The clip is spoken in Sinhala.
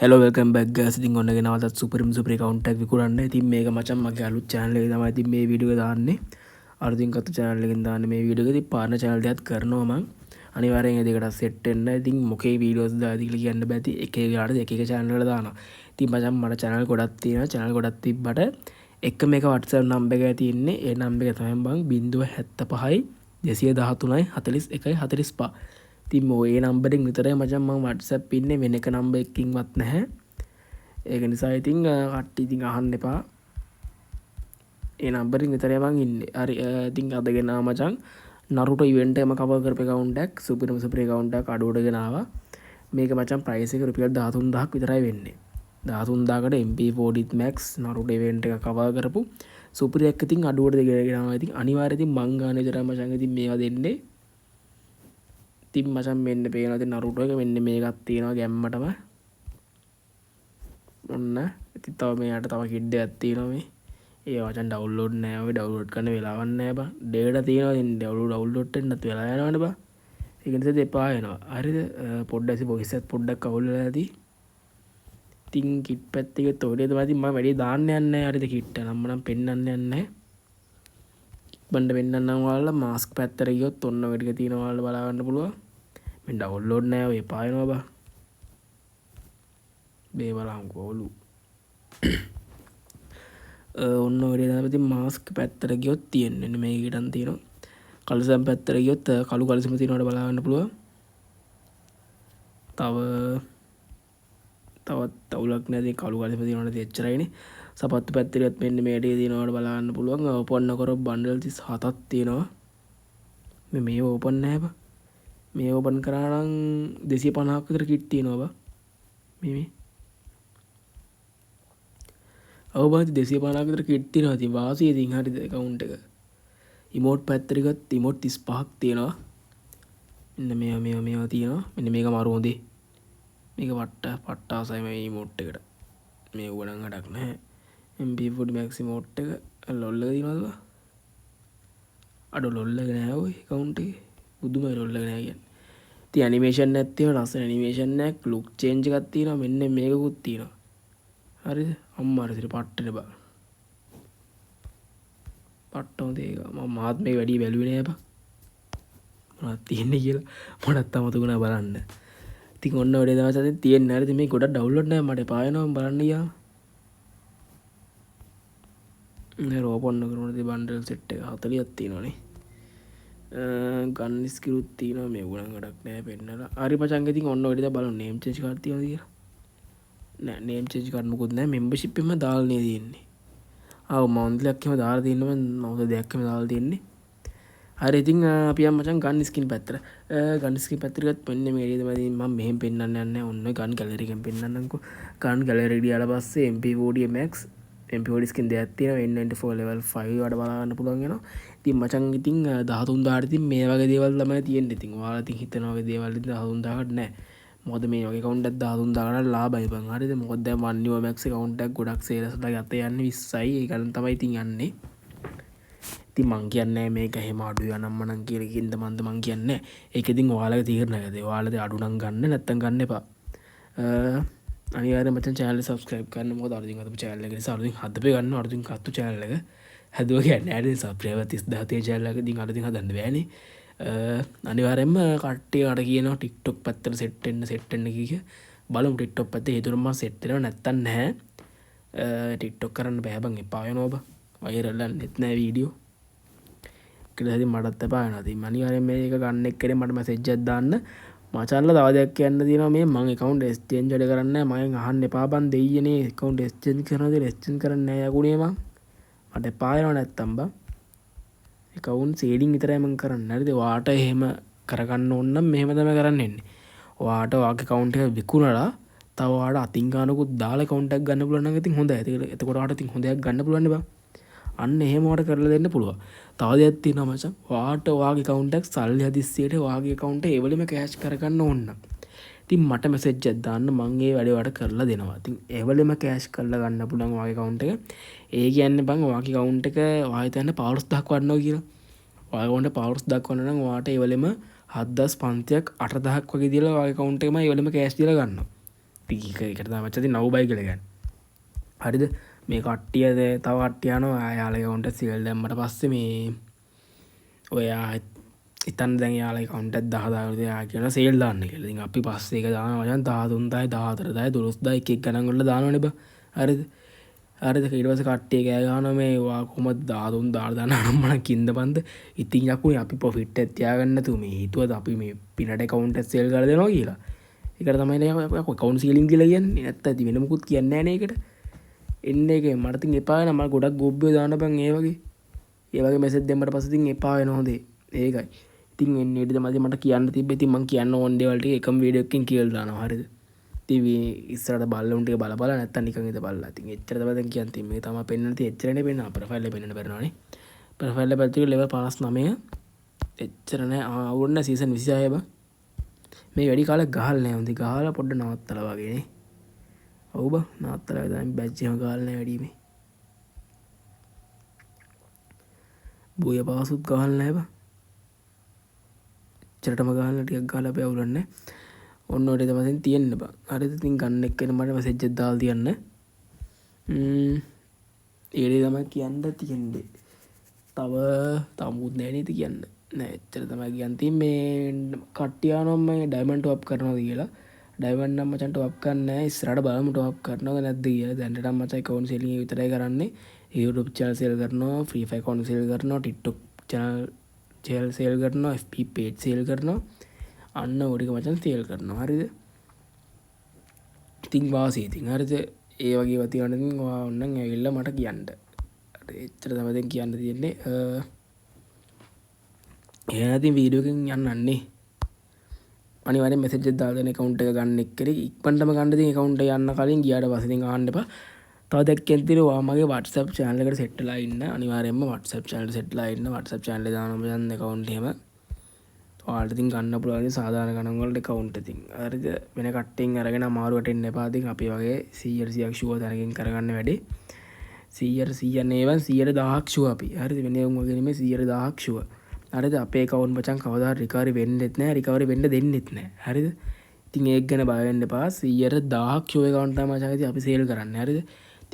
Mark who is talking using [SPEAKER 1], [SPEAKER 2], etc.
[SPEAKER 1] Hello welcome back guys. ඉතින් ඔන්න ගෙනවතත් සුපර් account එකක් විකුණන්න. ඉතින් මේක මචං මගේ අලුත් channel එකේ තමයි ඉතින් මේ වීඩියෝ එක දාන්නේ. අලුතින් කතු channel එකෙන් දාන්නේ මේ වීඩියෝ එක. ඉතින් පාර්ට්නර් channel එකක් කරනවා මං. අනිවාර්යෙන් ඒ දෙකට සෙට් වෙන්න. ඉතින් මොකේ වීඩියෝස් දාද කියලා කියන්න බෑ. ඉතින් එක එක කාට එක එක channel වල දානවා. ඉතින් මචං මට channel ගොඩක් තියෙනවා. channel ගොඩක් තිබ්බට එක මේක WhatsApp number එකයි තියෙන්නේ. ඒ number එක තමයි බං 075යි 213යි 41යි 45. ඉතින් ඔය නම්බරෙන් විතරයි මචං මම WhatsApp ඉන්නේ, වෙන එක නම්බර් එකකින්වත් නැහැ. ඒක නිසා ඉතින් කට්ටිය ඉතින් අහන්න එපා. ඒ නම්බරෙන් විතරයි මං ඉන්නේ. හරි ඉතින් අද ගෙනාවා මචං නරුටෝ ඉවෙන්ට් එකම කවර් කරපු account එකක්, සුපර් account එකක් අඩුවට ගෙනාවා. මේක මචං ප්‍රයිස් එක රුපියල් 13000ක් විතරයි වෙන්නේ. 13000කට MP40 Max නරුටෝ ඉවෙන්ට් එක කවර් කරපු සුපර් එක ඉතින් අඩුවට ගෙනාවා. ඉතින් අනිවාර්යයෙන් ඉතින් මං ගානේ විතරයි මචං ඉතින් මේවා දෙන්නේ. ඉතින් මචං මෙන්න පේනවා ඉතින් නරුටෝ එක මෙන්න මේකක් තියෙනවා ගැම්මටම. ඔන්න ඉතින් තව මෙයාට තව කිඩ් එකක් තියෙනවා මේ. ඒ වචන් ඩවුන්ලෝඩ් නෑ, ඔය ඩවුන්ලෝඩ් කරන්න වෙලාවක් නෑ බං. ඩේටා තියෙනවා ඉතින් ඩවුන්ලෝඩ් වෙන්නත් වෙලා යනවනේ බං. ඒක නිසා දෙපා වෙනවා. හරිද? පොඩ්ඩක් වොයිස් එකත් පොඩ්ඩක් අවුල් වෙලා ඇති. ඉතින් කිට් පැත්තේ තෝරේ තමයි ඉතින් මම වැඩි දාන්න යන්නේ නැහැ. හරිද කිට්ට නම් මම පෙන්නන්න යන්නේ නැහැ. බණ්ඩ පෙන්නන්නම් ඔයාලා මාස්ක් පැත්තට ගියොත් ඔන්න ඔය ටික තියෙනවා ඔයාලා බලා ගන්න පුළුවන්. මේ ඩවුන්ලෝඩ් නෑ ඔය එපා වෙනවා බං. මේ බලංකෝ ඔලු. ඔන්න ඔය තමයි ඉතින් මාස්ක් පැත්තට ගියොත් තියෙන්නේ මේක හිටන් තියෙනවා. කළුසම් පැත්තට ගියොත් කළු කළුසම තියෙනවට බලා ගන්න පුළුවන්. තවත් අවුලක් නැති කළු කළුසම තියෙනවට එච්චරයිනේ. සපත්තු පැත්තට ගියොත් මෙන්න මේ ටික තියෙනවට බලා ගන්න පුළුවන්. ඕපන් කරොත් බන්ඩල් 37ක් තියෙනවා. මේ ඕපන් නැහැ බා. මේ ඕපන් කරා නම් 250ක් විතර කිට් තියෙනවා බා. මේ අවබාධ 250ක් විතර කිට් තියෙනවා. ඉතින් වාසිය ඉතින් හරිද account එක. ඉමෝට් පැත්තට ගියොත් ඉමෝට් 35ක් තියෙනවා. මෙන්න මේවා තියෙනවා. මෙන්න මේක මාරු හොඳේ. මේක පට්ටාසයි මේ ඉමෝට් එකට. මේ උගණන් හඩක් නැහැ. MP40 Max ඉමෝට් එක ලොල් එක තියෙනවද බා? අඩෝ ලොල් එක නෑ ඔය account එකේ. බුදුමයි ලොල් එක නෑ කියන්නේ. ඉතින් ඇනිමේෂන් එකක් තියෙනවා. ලස්සන ඇනිමේෂන් එකක්, ලුක් චේන්ජ් එකක් තියෙනවා. මෙන්න මේකකුත් තියෙනවා. හරිද? අම්මාට ඉතින් පට්ටනේ බා. පට්ට හොඳේ ඒක. මම මාත් මේ වැඩි බැලුවේ නෑ බා. මොනවද තියෙන්නේ කියලා මටත් අමතකුණා බලන්න. ඉතින් ඔන්න ඔය දවස් අතරින් තියෙන්නේ හරිද මේ ගොඩක් ඩවුන්ලෝඩ් නැහැ මට එපා වෙනවා බලන්න ගියාම. මේ ඕපන් කරනකොට ඉතින් බන්ඩල් සෙට් එක 40ක් තියෙනවානේ. ගන් ස්කිලුත් තියෙනවා මේ උගලන් ගඩක් නැහැ පෙන්නලා. හරි මචං ඉතින් ඔන්න ඔය දේ බලන්න නේම් චේන්ජ් කාඩ් තියනවද කියලා. නෑ නේම් චේන්ජ් කාඩ් මොකුත් නැහැ මෙම්බර්ෂිප් එකම දාලානේ තියෙන්නේ. ආව මවුන්ට්ලයක් එහෙම දාලා තියෙනවා මවුද දෙයක් එහෙම දාලා තියෙන්නේ. හරි ඉතින් අපි යමු මචං ගන් ස්කින් පැත්තට. ගන් ස්කින් පැත්තට ගියත් මෙන්න මේ ඒරියා තමයි මම මෙහෙම පෙන්නන්න යන්නේ. ඔන්න ගන් ගැලරි එකෙන් පෙන්නන්නම්කෝ. ගන් ගැලරි එකට ගියාලා පස්සේ MP40 Max MP40 ස්කින් දෙකක් තියෙනවා. N94 level 5 වල බලා ගන්න පුළුවන් වෙනවා. ඉතින් මචං ඉතින් 13000ට ඉතින් මේ වගේ දේවල් තමයි තියෙන්නේ. ඉතින් ඔයාලා ඉතින් හිතන වගේ දේවල් ඉතින් 13000කට නෑ. මොකද මේ වගේ account එකක් 13000කට ලාභයි බං. හරිද? මොකද දැන් One New Max account එකක් ගොඩක් sales වලට ගත යන්නේ 20යි. ඒකෙන් තමයි ඉතින් යන්නේ. ඉතින් මං කියන්නේ මේක එහෙම අඩු යනම් මනම් කියලා කින්ද මන්ද මං කියන්නේ. ඒක ඉතින් ඔයාලගේ තීරණයද. ඔයාලද අඩු නම් ගන්න නැත්නම් ගන්න එපා. අනිවාර්යයෙන් මචං channel එක subscribe කරන්න. මොකද අලුතින් හදපු channel එක නිසා අලුතින් හදපේ ගන්න අලුතින් කත්තු channel එක. හැදුවා කියන්නේ ඇයි subscriber 30000 තියෙන channel එක ඉතින් අලුතින් හදන්න බෑනේ. අනිවාර්යයෙන්ම කට්ටියට කියනවා TikTok පැත්තට set වෙන්න කිය. බලමු TikTok පැත්තේ හේතුවම මම set වෙනව නැත්නම් නැහැ. TikTok කරන්න බෑ බං එපා වෙනවා බං. viral නෙත් නැහැ වීඩියෝ. කියලා ඉතින් මටත් එපා වෙනවා. ඉතින් අනිවාර්යෙන් මේක ගන්න එක්කනේ මට මැසේජ් එකක් දාන්න. මචංලා තව දෙයක් කියන්න තියෙනවා මේ මම account exchange වැඩ කරන්නේ නැහැ. මගෙන් අහන්න එපා බං දෙයියනේ account exchange කරනවද exchange කරන්නේ නැහැ යකුනේ මං. මට එපා වෙනවා නැත්තම් බං. account seeding විතරයි මං කරන්නේ. හරිද? ඔයාට එහෙම කරගන්න ඕන නම් මෙහෙම තමයි කරන්න එන්නේ. ඔයාට ඔයාගේ account එක විකුණලා තව ඔයාට අතින් ගන්නකුත් දාලා account එකක් ගන්න පුළුවන් නම් ඉතින් හොඳයි. එතකොට ඔයාට ඉතින් හොඳ එකක් ගන්න පුළුවන් නේ බං. අන්න එහෙම වට කරලා දෙන්න පුළුවන්. තව දෙයක් තියෙනවා මචං. ඔයාට ඔයාගේ account එක සල්ලි හදිස්සියට ඔයාගේ account එක ඒ වෙලෙම cash කරගන්න ඕන නම්. ඉතින් මට message එකක් දාන්න මම ඒ වැඩේ වට කරලා දෙනවා. ඉතින් ඒ වෙලෙම cash කරලා ගන්න පුළුවන් ඔයාගේ account එක. ඒ කියන්නේ බං ඔයාගේ account එක ඔයා හිතන්න powers දක්වන්නවා කියලා. ඔයාගේ account එක powers දක්වන්න නම් ඔයාට ඒ වෙලෙම 7500ක් 8000ක් වගේ දීලා ඔයාගේ account එකම ඒ වෙලෙම cash දීලා ගන්නවා. එකට මචති නවබයි කළගන්න හරිද මේ කට්ටියද තව කට්ටියන යාලකවුන්ට සිල් දැම්මට පස්සේ මේ ඔයා ඉතන් දැන් යාල කවුන්ට දහදාරදයා කියන සේල් දාන්න කෙලින් අපි පස්සේ එක දාන වජන් 13යි 14යි 12යි එකක් ගණන්ගොල්ල දානවනබ හරිද හරිද ඊටවස කට්ටිය ගෑගාන මේවා කොමත් 13 දාර්දාන අනම්මන කින්ද බන්ද ඉතින් යකුයි අපි පොෆිට් ඇත්තියාගන්නතු මේ හිතුවද අපි මේ පිනට කවුන්ට සේල් කර දෙනවා කියලා එකට තමයි කවුන් සීලින් කියල කියන්නේ නැත්ත ඇති වෙනමුකුත් කියන්නේ නෑකට එන්න එක මටතින් එපා නම ගොඩක් ගොබ්බය දාන බං ඒවගේ ඒවගේ මෙසෙත් දෙමට පසතින් එපා නොහොදේ ඒකයි ඉතින් එන්නට මද මට කියන්න තිබෙති මං කියන්න ඔොන්ඩේවලට එකම වීඩක්කින් කියල් දාන හරිද තිව ඉස්සරට බල්ලුන්ට බලබල නැත්ත නිකත බල්ලා ති එච්චරබද කියන්තිම තම පෙන්න්නති එච්චරන පෙන් ප්‍රෆල්ල පෙන පෙරවානේ ප්‍රෆල්ල පැතික ලෙව පනස් නමය එච්චරන අවුන්න සීසන් විසිායබ මේ වැඩි කාල ගහල් නෑවති ගහල පොඩ්ඩ නවත්තල වගේ ඔවබ නත්තල බැච්චම ගාලන වැඩීමේ බූය පවසුත් ගහල් නෑබ චරටම ගාල ටියක් ගාල පැවුලන්න ඔන්නට තමසින් තියෙන්න්න බ අරත තින් ගන්න එක්කෙන මට සෙච්ච දාල් තියන්න ඒඩේ තම කියන්න තියෙන්ඩේ තව තමුත් නෑනීති කියන්න නෑච්චර තමයි කියන්ති මේ කට්ටියානොම ඩයිමන්ට අප් කරනද කියලා ඩයිවන්නම් මචන්ට අප් කන්න ස්රට බලමට අප් කරනව නැද කියලා දැන්ට මචයි කවුන් සෙලිය විතරයි කරන්නේ YouTube චල් සෙල් කරනවා ෆ්‍රීෆයි කොන් සෙල් කරනවා ටික්ටොක් චනල් චෙල් සේල් කරනවා FB පේට් සේල් කරනවා අන්න ඔඩික මචන් සේල් කරනවා හරිද ඉතින් වාසේ ඉතින් හරිද ඒ වගේ වතිවනතින් ඔන්න ඇවිල්ල මට කියන්නට එච්චර තමද කියන්න තියෙන්නේ ඒනතින් වීඩියෝකින් යන්නන්නේ අනිවර මෙසෙජ් දාගන කවුන්ට ගන්න එක්කර ඉක්පටම ගන්නති කවුන්ට යන්න කලින් ගියට පසති ගන්නප තවදැක්කෙන්තිර වාමගේ වටසප් චානලකට සෙට්ලා ඉන්න අනිවාරෙන්ම වටසප් චානල සෙට්ලා ඉන්න වටසප් චානල දානමයන්න කවුන්ටම වාල්ටතින් ගන්න පුළගේ සාධාන ගනන්වලට කවුන්ටතින් අරද වෙන කට්ටෙන් අරගෙන මාරුවටෙන් එපාතින් අපි වගේ සීරසියක් ශුව තරකින් කරගන්න වැඩේ සීයනේවන් සියයට දහක්ෂුව අපි හරි වෙන උමගෙනීම සියයට දහක්ෂුව අරද අපේ කවුන් පචන් කවදා රිකාරි වෙන්නෙත් නෑ රිකවරි වෙන්න දෙන්නෙත් නෑ හරිද ඉතින් ඒක ගැන බයවෙන්න පා සියයට දහක්ෂුව කවන්ට මචකති අපි සේල් කරන්න හරිද